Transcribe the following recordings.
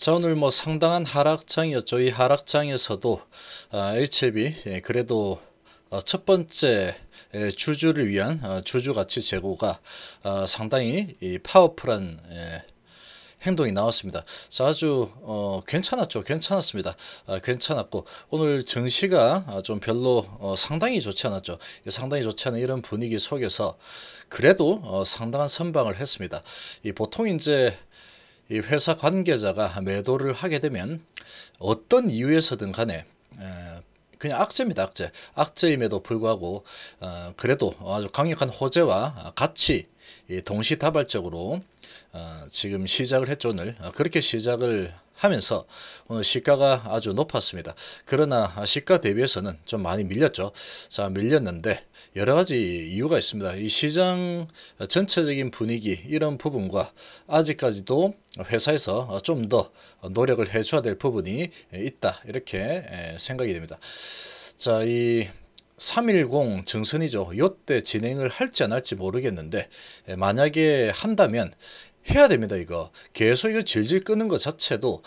자, 오늘 뭐 상당한 하락장이었죠. 이 하락장에서도 HLB 그래도 첫 번째 주주를 위한 주주 가치 제고가 상당히 파워풀한 행동이 나왔습니다. 자, 아주 괜찮았죠. 괜찮았습니다. 괜찮았고 오늘 증시가 좀 별로 상당히 좋지 않았죠. 상당히 좋지 않은 이런 분위기 속에서 그래도 상당한 선방을 했습니다. 보통 이제 이 회사 관계자가 매도를 하게 되면 어떤 이유에서든 간에 그냥 악재입니다. 악재임에도 불구하고 그래도 아주 강력한 호재와 같이 동시다발적으로 지금 시작을 했죠. 오늘 그렇게 시작을 하면서 오늘 시가가 아주 높았습니다. 그러나 시가 대비해서는 좀 많이 밀렸죠. 자, 밀렸는데 여러 가지 이유가 있습니다. 이 시장 전체적인 분위기 이런 부분과 아직까지도 회사에서 좀 더 노력을 해줘야 될 부분이 있다, 이렇게 생각이 됩니다. 자, 이 310 증선이죠. 요때 진행을 할지 안 할지 모르겠는데 만약에 한다면 해야 됩니다. 이거 계속 이거 질질 끄는 것 자체도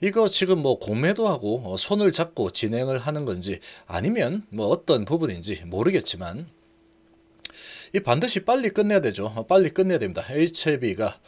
이거 지금 뭐 공매도 하고 손을 잡고 진행을 하는 건지 아니면 뭐 어떤 부분인지 모르겠지만 이 반드시 빨리 끝내야 되죠. 빨리 끝내야 됩니다. HLB가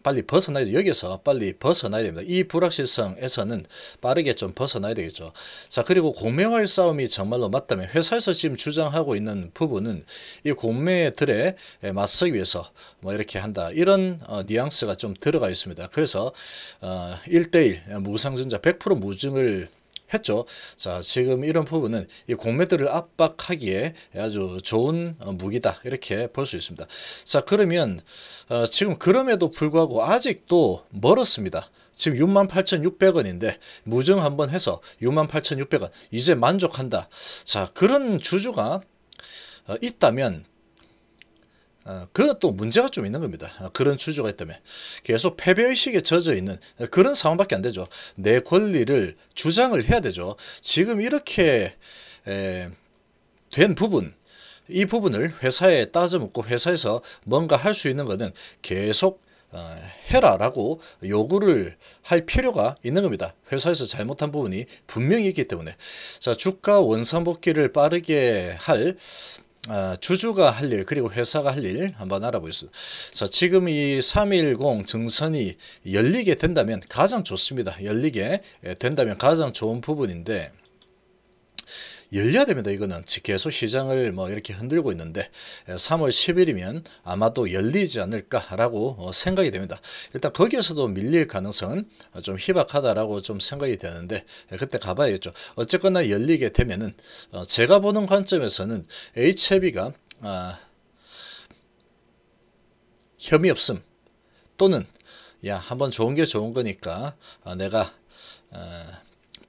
빨리 벗어나야 돼. 여기서 빨리 벗어나야 됩니다. 이 불확실성에서는 빠르게 좀 벗어나야 되겠죠. 자, 그리고 공매와의 싸움이 정말로 맞다면 회사에서 지금 주장하고 있는 부분은 이 공매들에 맞서기 위해서 뭐 이렇게 한다, 이런 뉘앙스가 좀 들어가 있습니다. 그래서 1대1 무상증자 100% 무증을 했죠. 자, 지금 이런 부분은 이 공매들을 압박하기에 아주 좋은 무기다, 이렇게 볼 수 있습니다. 자, 그러면 지금 그럼에도 불구하고 아직도 멀었습니다. 지금 68,600원인데 무증 한번 해서 68,600원 이제 만족한다. 자, 그런 주주가 있다면 그것도 문제가 좀 있는 겁니다. 그런 주주가 있다면 계속 패배의식에 젖어 있는 그런 상황밖에 안 되죠. 내 권리를 주장을 해야 되죠. 지금 이렇게 된 부분, 이 부분을 회사에 따져묻고 회사에서 뭔가 할 수 있는 것은 계속 해라라고 요구를 할 필요가 있는 겁니다. 회사에서 잘못한 부분이 분명히 있기 때문에. 자, 주가 원상복귀를 빠르게 할 주주가 할 일, 그리고 회사가 할 일 한번 알아보겠습니다. 자, 지금 이 310 증선이 열리게 된다면 가장 좋습니다. 열리게 된다면 가장 좋은 부분인데 열려야 됩니다. 이거는 계속 시장을 뭐 이렇게 흔들고 있는데 3월 10일이면 아마도 열리지 않을까라고 생각이 됩니다. 일단 거기에서도 밀릴 가능성은 좀 희박하다라고 좀 생각이 되는데 그때 가봐야겠죠. 어쨌거나 열리게 되면은 제가 보는 관점에서는 HLB가 혐의 없음 또는 야, 한번 좋은 게 좋은 거니까 내가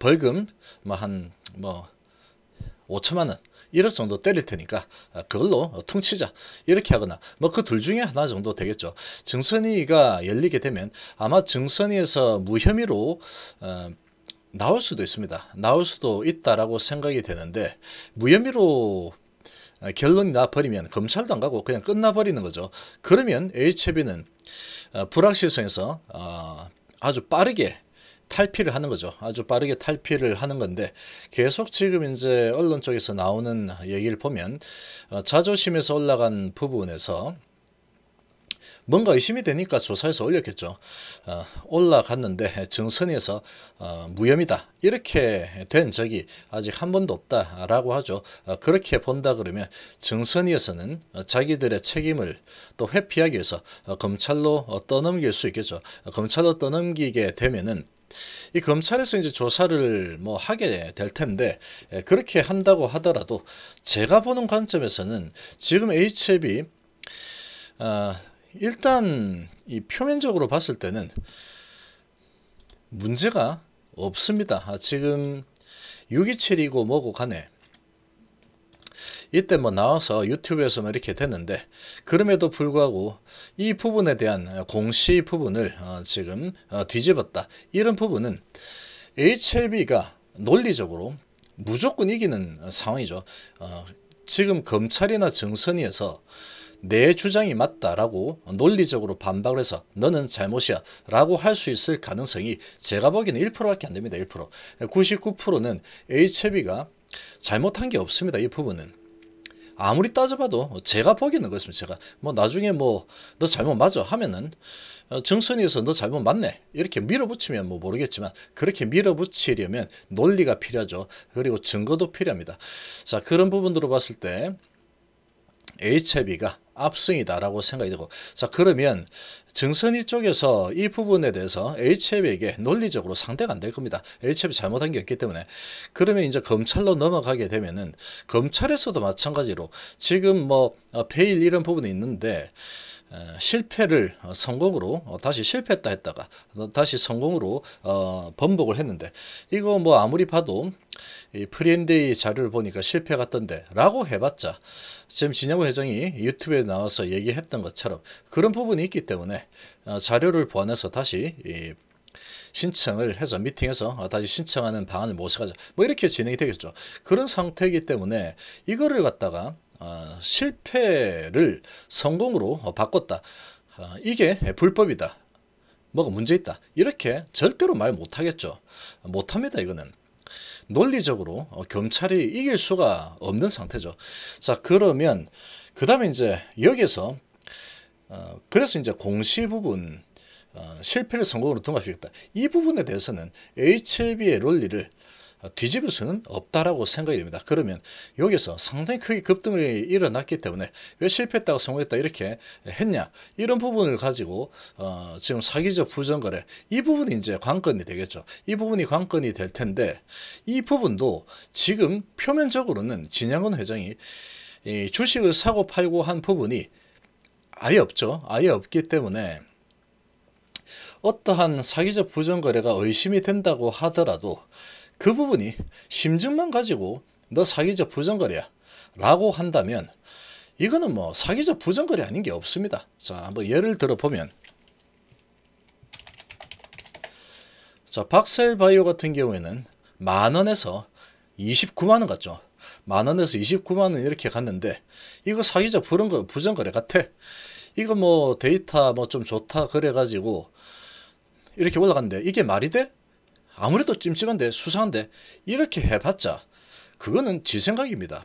벌금 한 5천만 원 1억 정도 때릴 테니까 그걸로 퉁치자, 이렇게 하거나 뭐 그 둘 중에 하나 정도 되겠죠. 증선이가 열리게 되면 아마 증선이에서 무혐의로 나올 수도 있습니다. 나올 수도 있다라고 생각이 되는데 무혐의로 결론이 나버리면 검찰도 안 가고 그냥 끝나버리는 거죠. 그러면 HLB는 불확실성에서 아주 빠르게 탈피를 하는 거죠. 아주 빠르게 탈피를 하는 건데 계속 지금 이제 언론 쪽에서 나오는 얘기를 보면 자존심에서 올라간 부분에서 뭔가 의심이 되니까 조사해서 올렸겠죠. 올라갔는데 증선에서 무혐의다, 이렇게 된 적이 아직 한 번도 없다라고 하죠. 그렇게 본다 그러면 증선에서는 자기들의 책임을 또 회피하기 위해서 검찰로 떠넘길 수 있겠죠. 검찰로 떠넘기게 되면은 이 검찰에서 이제 조사를 뭐 하게 될 텐데 그렇게 한다고 하더라도 제가 보는 관점에서는 지금 HLB 일단 이 표면적으로 봤을 때는 문제가 없습니다. 지금 627이고 뭐고 간에 이때 뭐 나와서 유튜브에서 뭐 이렇게 됐는데 그럼에도 불구하고 이 부분에 대한 공시 부분을 지금 뒤집었다, 이런 부분은 HLB가 논리적으로 무조건 이기는 상황이죠. 지금 검찰이나 증선위에서 내 주장이 맞다라고 논리적으로 반박을 해서 너는 잘못이야 라고 할 수 있을 가능성이 제가 보기에는 1%밖에 안 됩니다. 1%. 99%는 HLB가 잘못한 게 없습니다. 이 부분은. 아무리 따져봐도 제가 보기에는 그렇습니다. 제가 뭐 나중에 뭐 너 잘못 맞아 하면은 정선이에서 너 잘못 맞네 이렇게 밀어붙이면 뭐 모르겠지만 그렇게 밀어붙이려면 논리가 필요하죠. 그리고 증거도 필요합니다. 자, 그런 부분으로 봤을 때 HLB가 압승이다 라고 생각이 되고, 자, 그러면 정선이 쪽에서 이 부분에 대해서 HLB에게 논리적으로 상대가 안 될 겁니다. HLB 잘못한 게 없기 때문에. 그러면 이제 검찰로 넘어가게 되면은 검찰에서도 마찬가지로 지금 뭐 베일 이런 부분이 있는데 실패를 성공으로 다시 실패했다 했다가 다시 성공으로 번복을 했는데, 이거 뭐 아무리 봐도 이 프리엔데이 자료를 보니까 실패 같던데 라고 해봤자 지금 진양호 회장이 유튜브에 나와서 얘기했던 것처럼 그런 부분이 있기 때문에 자료를 보완해서 다시 신청을 해서 미팅해서 다시 신청하는 방안을 모색하자 뭐 이렇게 진행이 되겠죠. 그런 상태이기 때문에 이거를 갖다가 실패를 성공으로 바꿨다, 이게 불법이다, 뭐가 문제 있다 이렇게 절대로 말 못하겠죠. 못합니다. 이거는 논리적으로 검찰이 이길 수가 없는 상태죠. 자, 그러면 그 다음에 이제 여기서 그래서 이제 공시 부분 실패를 성공으로 등합시켰다, 이 부분에 대해서는 HLB의 논리를 뒤집을 수는 없다라고 생각이 됩니다. 그러면 여기서 상당히 크게 급등이 일어났기 때문에 왜 실패했다고 성공했다 이렇게 했냐, 이런 부분을 가지고 지금 사기적 부정거래 이 부분이 이제 관건이 되겠죠. 이 부분이 관건이 될 텐데, 이 부분도 지금 표면적으로는 진양건 회장이 이 주식을 사고 팔고 한 부분이 아예 없죠. 아예 없기 때문에 어떠한 사기적 부정거래가 의심이 된다고 하더라도 그 부분이 심증만 가지고 너 사기적 부정거래야 라고 한다면 이거는 뭐 사기적 부정거래 아닌 게 없습니다. 자, 한번 예를 들어 보면, 자, 박셀바이오 같은 경우에는 만원에서 29만원 갔죠. 만원에서 29만원 이렇게 갔는데 이거 사기적 부정거래 같아. 이거 뭐 데이터 뭐 좀 좋다 그래가지고 이렇게 올라갔는데 이게 말이 돼? 아무래도 찜찜한데 수상한데 이렇게 해봤자 그거는 지 생각입니다.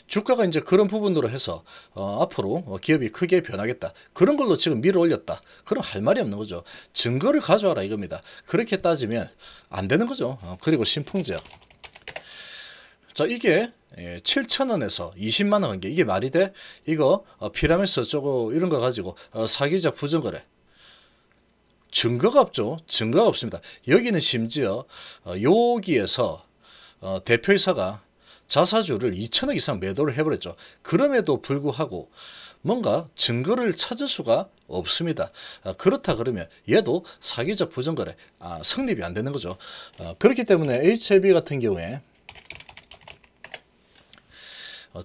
주가가 이제 그런 부분으로 해서 앞으로 기업이 크게 변하겠다 그런 걸로 지금 밀어 올렸다, 그럼 할 말이 없는 거죠. 증거를 가져와라 이겁니다. 그렇게 따지면 안 되는 거죠. 그리고 신풍제약, 자, 이게 7,000원에서 20만원 한 게 이게 말이 돼? 이거 피라미스 어쩌고 이런 거 가지고 사기적 부정거래, 증거가 없죠. 증거가 없습니다. 여기는 심지어 여기에서 대표이사가 자사주를 2천억 이상 매도를 해버렸죠. 그럼에도 불구하고 뭔가 증거를 찾을 수가 없습니다. 그렇다 그러면 얘도 사기적 부정거래 성립이 안 되는 거죠. 그렇기 때문에 HLB 같은 경우에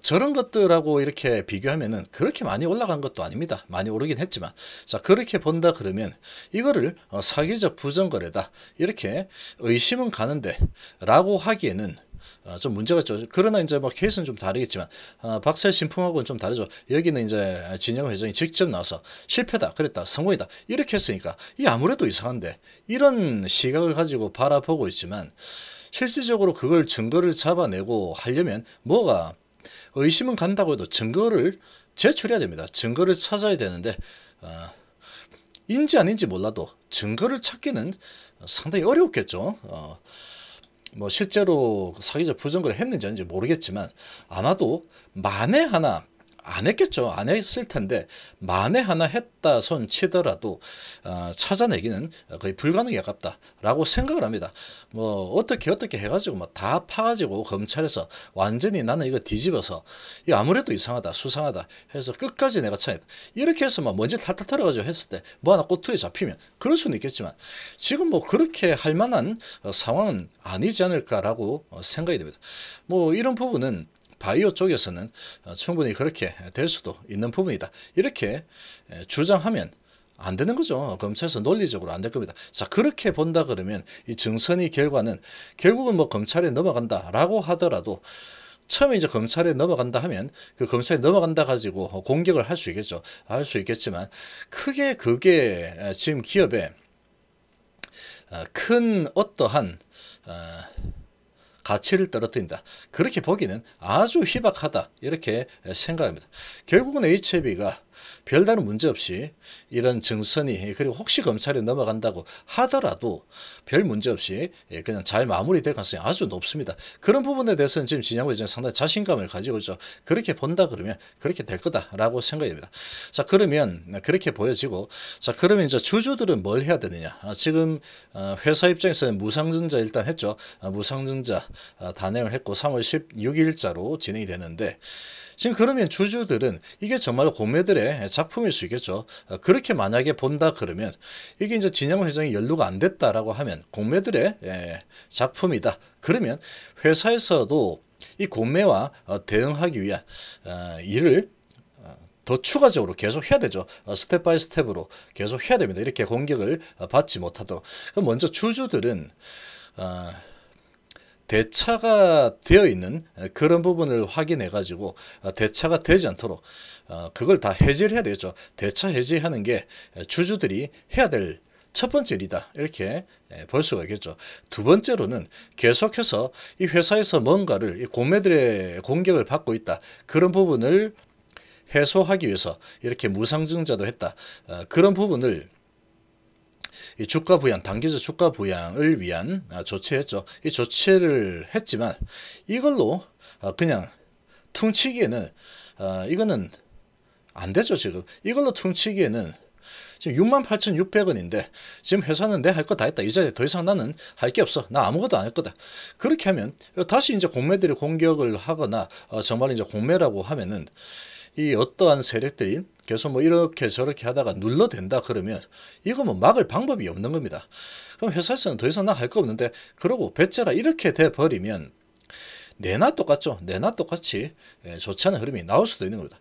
저런 것들하고 이렇게 비교하면은 그렇게 많이 올라간 것도 아닙니다. 많이 오르긴 했지만, 자, 그렇게 본다 그러면 이거를 사기적 부정거래다 이렇게 의심은 가는데 라고 하기에는 좀 문제가 있죠. 그러나 이제 뭐 케이스는 좀 다르겠지만 박셀 신풍하고는 좀 다르죠. 여기는 이제 진양호 회장이 직접 나와서 실패다 그랬다 성공이다 이렇게 했으니까 이 아무래도 이상한데, 이런 시각을 가지고 바라보고 있지만 실질적으로 그걸 증거를 잡아내고 하려면 뭐가 의심은 간다고 해도 증거를 제출해야 됩니다. 증거를 찾아야 되는데 인지 아닌지 몰라도 증거를 찾기는 상당히 어렵겠죠. 뭐 실제로 사기적 부정거래 했는지 아닌지 모르겠지만 아마도 만에 하나 안 했겠죠. 안 했을 텐데 만에 하나 했다 손 치더라도 찾아내기는 거의 불가능에 가깝다라고 생각을 합니다. 뭐 어떻게 해가지고 뭐 다 파가지고 검찰에서 완전히 나는 이거 뒤집어서 이거 아무래도 이상하다 수상하다 해서 끝까지 내가 찾았다 이렇게 해서 막 먼지 탈탈 털어가지고 했을 때 뭐 하나 꼬투리 잡히면 그럴 수는 있겠지만 지금 뭐 그렇게 할 만한 상황은 아니지 않을까라고 생각이 됩니다. 뭐 이런 부분은 바이오 쪽에서는 충분히 그렇게 될 수도 있는 부분이다 이렇게 주장하면 안 되는 거죠. 검찰에서 논리적으로 안 될 겁니다. 자, 그렇게 본다 그러면 이 정선이 결과는 결국은 뭐 검찰에 넘어간다 라고 하더라도 처음에 이제 검찰에 넘어간다 하면 그 검찰에 넘어간다 가지고 공격을 할 수 있겠죠. 할 수 있겠지만 크게 그게 지금 기업에 큰 어떠한 가치를 떨어뜨린다. 그렇게 보기는 아주 희박하다. 이렇게 생각합니다. 결국은 HLB가 별다른 문제 없이 이런 증선이 그리고 혹시 검찰에 넘어간다고 하더라도 별 문제 없이 그냥 잘 마무리될 가능성이 아주 높습니다. 그런 부분에 대해서는 지금 진양호 회장이 상당히 자신감을 가지고 있죠. 그렇게 본다 그러면 그렇게 될 거다라고 생각이 됩니다. 자, 그러면 그렇게 보여지고, 자, 그러면 이제 주주들은 뭘 해야 되느냐? 지금 회사 입장에서는 무상증자 일단 했죠. 무상증자 단행을 했고 3월 16일자로 진행이 되는데, 지금 그러면 주주들은 이게 정말로 공매들의 작품일 수 있겠죠. 그렇게 만약에 본다 그러면 이게 이제 진양호 회장이 연루가 안 됐다라고 하면 공매들의 작품이다. 그러면 회사에서도 이 공매와 대응하기 위한 일을 더 추가적으로 계속 해야 되죠. 스텝 바이 스텝으로 계속 해야 됩니다. 이렇게 공격을 받지 못하도록. 그럼 먼저 주주들은 대차가 되어 있는 그런 부분을 확인해 가지고 대차가 되지 않도록 그걸 다 해지를 해야 되겠죠. 대차 해지하는 게 주주들이 해야 될 첫 번째 일이다. 이렇게 볼 수가 있겠죠. 두 번째로는 계속해서 이 회사에서 뭔가를 이 공매들의 공격을 받고 있다. 그런 부분을 해소하기 위해서 이렇게 무상증자도 했다. 그런 부분을 이 주가 부양, 단기적 주가 부양을 위한 조치했죠. 이 조치를 했지만 이걸로 그냥 퉁치기에는 이거는 안 되죠. 지금 이걸로 퉁치기에는 지금 68,600원인데 지금 회사는 내 할 거 다 했다. 이제 더 이상 나는 할 게 없어. 나 아무것도 안 할 거다. 그렇게 하면 다시 이제 공매들이 공격을 하거나 정말 이제 공매라고 하면은 이 어떠한 세력들이 계속 뭐 이렇게 저렇게 하다가 눌러댄다 그러면 이거 뭐 막을 방법이 없는 겁니다. 그럼 회사에서는 더 이상 나 할 거 없는데 그러고 배째라 이렇게 돼 버리면 내나 똑같죠. 내나 똑같이 좋지 않은 흐름이 나올 수도 있는 겁니다.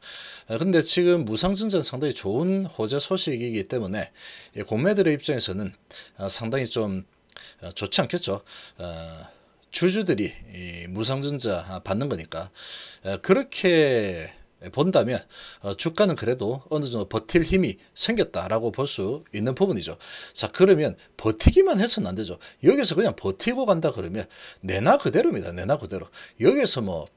근데 지금 무상증자는 상당히 좋은 호재 소식이기 때문에 공매들의 입장에서는 상당히 좀 좋지 않겠죠. 주주들이 무상증자 받는 거니까 그렇게 본다면 주가는 그래도 어느 정도 버틸 힘이 생겼다라고 볼 수 있는 부분이죠. 자, 그러면 버티기만 해서는 안 되죠. 여기서 그냥 버티고 간다 그러면 내나 그대로입니다. 내나 그대로. 여기서 뭐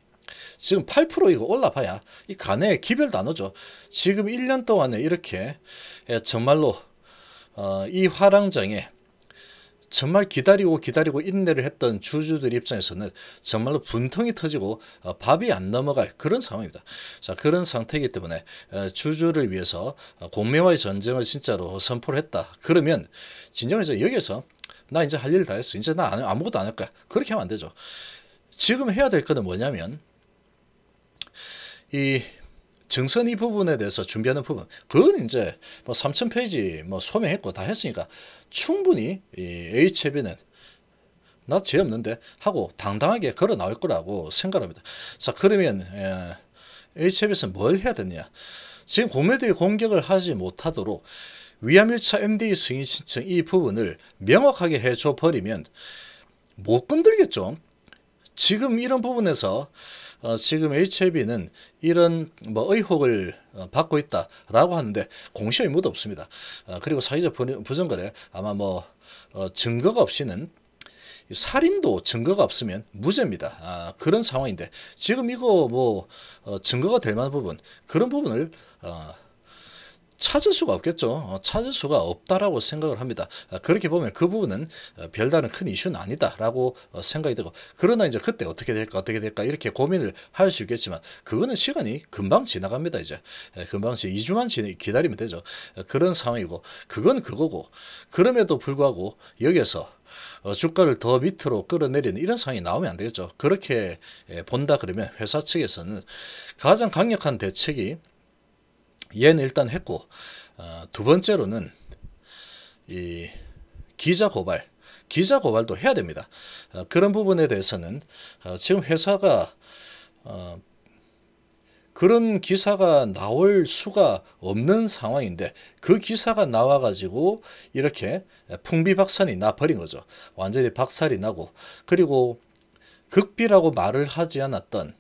지금 8% 이거 올라봐야 이 간에 기별도 안 오죠. 지금 1년 동안에 이렇게 정말로 이 화랑장에 정말 기다리고 인내를 했던 주주들 입장에서는 정말로 분통이 터지고 밥이 안 넘어갈 그런 상황입니다. 자, 그런 상태이기 때문에 주주를 위해서 공매와의 전쟁을 진짜로 선포를 했다. 그러면 진정해서 여기서 나 이제 할 일 다 했어. 이제 나 아무것도 안 할 거야. 그렇게 하면 안 되죠. 지금 해야 될 거는 뭐냐면 이 증선 이 부분에 대해서 준비하는 부분, 그건 이제 뭐 3,000페이지 뭐 소명했고 다 했으니까 충분히 이 HLB는 나 죄 없는데 하고 당당하게 걸어 나올 거라고 생각합니다. 자, 그러면 HLB에서 뭘 해야 되느냐? 지금 공매들이 공격을 하지 못하도록 위암 1차 MD 승인 신청 이 부분을 명확하게 해줘 버리면 못 건들겠죠. 지금 이런 부분에서 지금 HLB는 이런 뭐 의혹을 받고 있다라고 하는데 공시 의무도 없습니다. 그리고 사회적 부정거래 아마 뭐 증거가 없이는 살인도 증거가 없으면 무죄입니다. 그런 상황인데 지금 이거 뭐 증거가 될 만한 부분 그런 부분을 찾을 수가 없겠죠. 찾을 수가 없다라고 생각을 합니다. 그렇게 보면 그 부분은 별다른 큰 이슈는 아니다라고 생각이 되고, 그러나 이제 그때 어떻게 될까 이렇게 고민을 할 수 있겠지만 그거는 시간이 금방 지나갑니다. 이제 금방 2주만 기다리면 되죠. 그런 상황이고 그건 그거고, 그럼에도 불구하고 여기에서 주가를 더 밑으로 끌어내리는 이런 상황이 나오면 안 되겠죠. 그렇게 본다 그러면 회사 측에서는 가장 강력한 대책이 얘는 일단 했고, 두 번째로는 이 기자 고발도 해야 됩니다. 그런 부분에 대해서는 지금 회사가 그런 기사가 나올 수가 없는 상황인데 그 기사가 나와가지고 이렇게 풍비박산이 나버린 거죠. 완전히 박살이 나고, 그리고 극비라고 말을 하지 않았던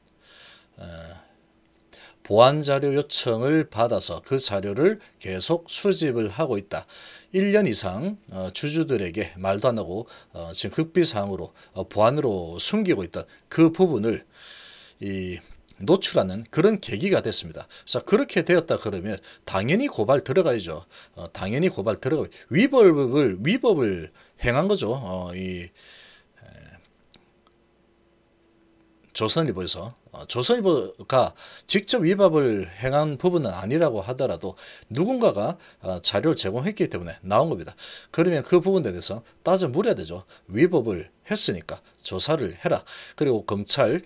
보완 자료 요청을 받아서 그 자료를 계속 수집을 하고 있다. 1년 이상 주주들에게 말도 안 하고 지금 극비사항으로 보안으로 숨기고 있던 그 부분을 노출하는 그런 계기가 됐습니다. 자, 그렇게 되었다 그러면 당연히 고발 들어가야죠. 당연히 고발 들어가. 위법을 행한 거죠. 조선일보에서 조선일보가 직접 위법을 행한 부분은 아니라고 하더라도 누군가가 자료를 제공했기 때문에 나온 겁니다. 그러면 그 부분에 대해서 따져 물어야 되죠. 위법을 했으니까 조사를 해라. 그리고 검찰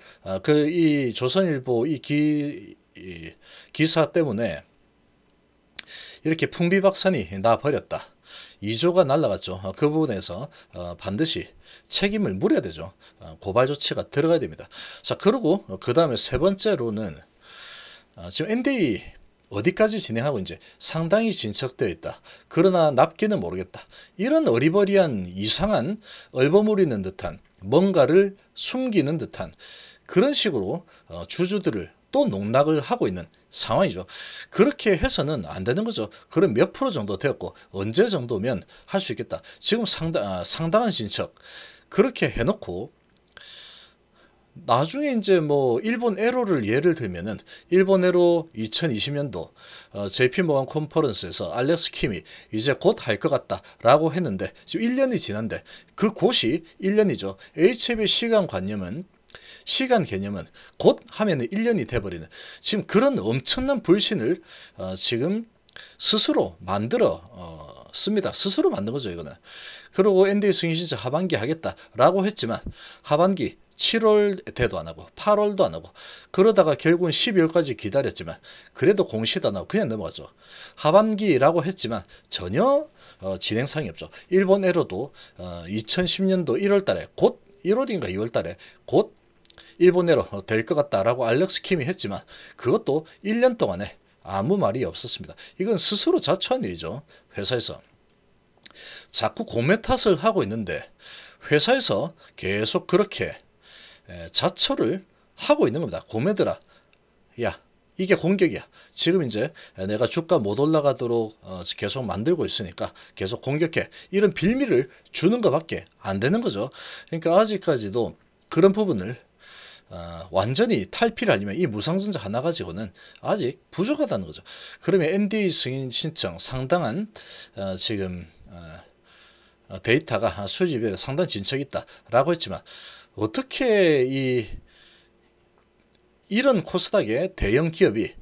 이 조선일보 기사 때문에 이렇게 풍비박산이 나버렸다. 2조가 날라갔죠. 그 부분에서 반드시 책임을 물어야 되죠. 고발 조치가 들어가야 됩니다. 자, 그리고 그 다음에 세 번째로는 지금 NDA 어디까지 진행하고 이제 상당히 진척되어 있다. 그러나 납기는 모르겠다. 이런 어리버리한 이상한 얼버무리는 듯한 뭔가를 숨기는 듯한 그런 식으로 주주들을 또 농락을 하고 있는 상황이죠. 그렇게 해서는 안 되는 거죠. 그럼 몇 프로 정도 되었고 언제 정도면 할 수 있겠다. 지금 상당한 진척 그렇게 해놓고 나중에 이제 뭐 일본 에로를 예를 들면은 일본 에로 2020년도 JP모건 컨퍼런스에서 알렉스 킴이 이제 곧 할 것 같다라고 했는데 지금 1년이 지난데 그 곧이 1년이죠. HB 시간 개념은 곧 하면 1년이 돼버리는 지금 그런 엄청난 불신을 지금 스스로 만들어 씁니다. 스스로 만든 거죠, 이거는. 그리고 NDA 승인 신청 하반기 하겠다라고 했지만 하반기 7월 대도 안 하고 8월도 안 하고 그러다가 결국은 12월까지 기다렸지만 그래도 공시도 안 하고 그냥 넘어가죠. 하반기라고 했지만 전혀 진행상이 없죠. 일본 에로도 2010년도 1월 달에 곧 1월인가 2월 달에 곧 일본 에로 될 것 같다라고 알렉스 킴이 했지만 그것도 1년 동안에 아무 말이 없었습니다. 이건 스스로 자초한 일이죠. 회사에서 자꾸 고매 탓을 하고 있는데 회사에서 계속 그렇게 자초를 하고 있는 겁니다. 고매들아, 야 이게 공격이야. 지금 이제 내가 주가 못 올라가도록 계속 만들고 있으니까 계속 공격해. 이런 빌미를 주는 것밖에 안 되는 거죠. 그러니까 아직까지도 그런 부분을 완전히 탈피를 하려면 이 무상증자 하나 가지고는 아직 부족하다는 거죠. 그러면 NDA 승인 신청 상당한 지금 데이터가 수집에 상당히 진척이 있다라고 했지만 어떻게 이런 코스닥의 대형 기업이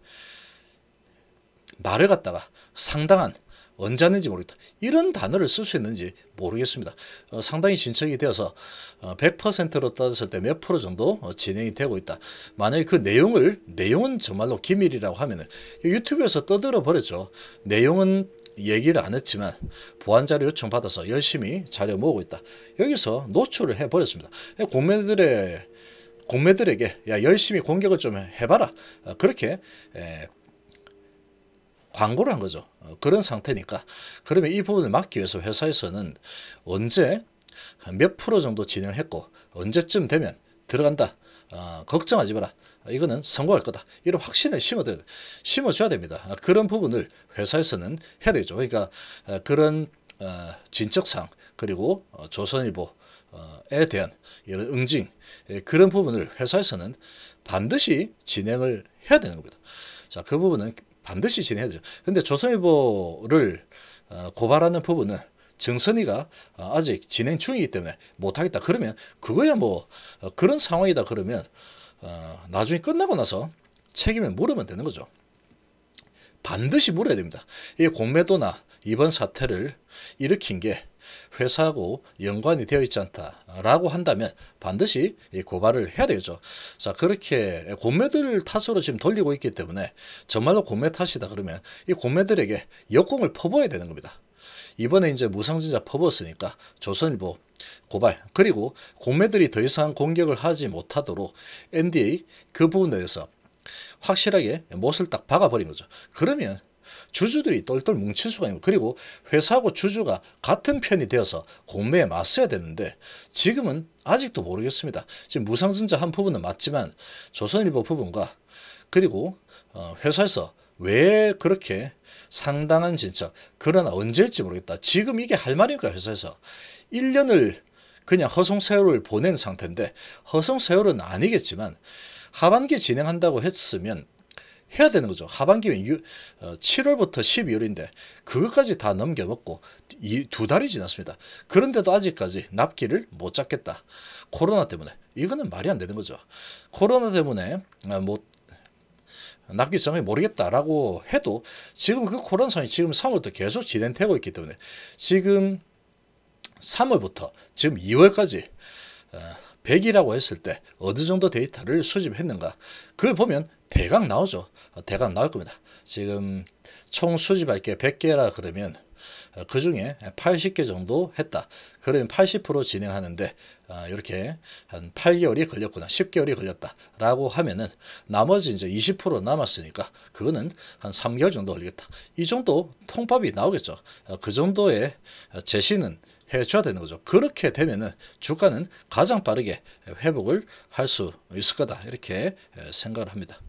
말을 갖다가 상당한 언제 하는지 모르겠다. 이런 단어를 쓸 수 있는지 모르겠습니다. 상당히 진척이 되어서 100%로 따졌을 때 몇 프로 정도 진행이 되고 있다. 만약에 그 내용은 정말로 기밀이라고 하면은 유튜브에서 떠들어 버렸죠. 내용은 얘기를 안 했지만 보안 자료 요청 받아서 열심히 자료 모으고 있다. 여기서 노출을 해 버렸습니다. 공매들에게 야 열심히 공격을 좀 해봐라. 그렇게 광고를 한 거죠. 그런 상태니까 그러면 이 부분을 막기 위해서 회사에서는 언제 몇 프로 정도 진행했고 언제쯤 되면 들어간다. 걱정하지 마라. 이거는 성공할 거다. 이런 확신을 심어줘야 됩니다. 그런 부분을 회사에서는 해야 되죠. 그러니까 그런 진척상 그리고 조선일보에 대한 이런 응징 그런 부분을 회사에서는 반드시 진행을 해야 되는 겁니다. 자, 그 부분은 반드시 진행해야죠. 근데 조선일보를 고발하는 부분은 정선이가 아직 진행 중이기 때문에 못하겠다. 그러면 그거야 뭐 그런 상황이다. 그러면 나중에 끝나고 나서 책임을 물으면 되는 거죠. 반드시 물어야 됩니다. 이 공매도나 이번 사태를 일으킨 게 회사하고 연관이 되어 있지 않다라고 한다면 반드시 고발을 해야 되겠죠. 자, 그렇게 공매들 탓으로 지금 돌리고 있기 때문에 정말로 공매 탓이다 그러면 이 공매들에게 역공을 퍼부어야 되는 겁니다. 이번에 이제 무상증자 퍼부었으니까 조선일보 고발 그리고 공매들이 더 이상 공격을 하지 못하도록 NDA 그 부분에 대해서 확실하게 못을 딱 박아버린 거죠. 그러면 주주들이 똘똘 뭉칠 수가 있는 거예요. 그리고 회사하고 주주가 같은 편이 되어서 공매에 맞서야 되는데 지금은 아직도 모르겠습니다. 지금 무상증자 한 부분은 맞지만 조선일보 부분과 그리고 회사에서 왜 그렇게 상당한 진척, 그러나 언제일지 모르겠다. 지금 이게 할 말인가 회사에서 1년을 그냥 허송세월을 보낸 상태인데 허송세월은 아니겠지만 하반기 진행한다고 했으면 해야 되는 거죠. 하반기면 7월부터 12월인데 그것까지 다 넘겨먹고 두 달이 지났습니다. 그런데도 아직까지 납기를 못 잡겠다. 코로나 때문에. 이거는 말이 안 되는 거죠. 코로나 때문에 납기 정확히 모르겠다라고 해도 지금 그 코로나 상황이 지금 3월부터 계속 진행되고 있기 때문에 지금 3월부터 지금 2월까지 100이라고 했을 때 어느 정도 데이터를 수집했는가 그걸 보면 대강 나오죠. 대강 나올 겁니다. 지금 총 수집할 게 100개라 그러면 그 중에 80개 정도 했다. 그러면 80% 진행하는데 이렇게 한 8개월이 걸렸구나, 10개월이 걸렸다 라고 하면은 나머지 이제 20% 남았으니까 그거는 한 3개월 정도 걸리겠다. 이 정도 통밥이 나오겠죠. 그 정도의 제시는 해줘야 되는 거죠. 그렇게 되면은 주가는 가장 빠르게 회복을 할 수 있을 거다 이렇게 생각을 합니다.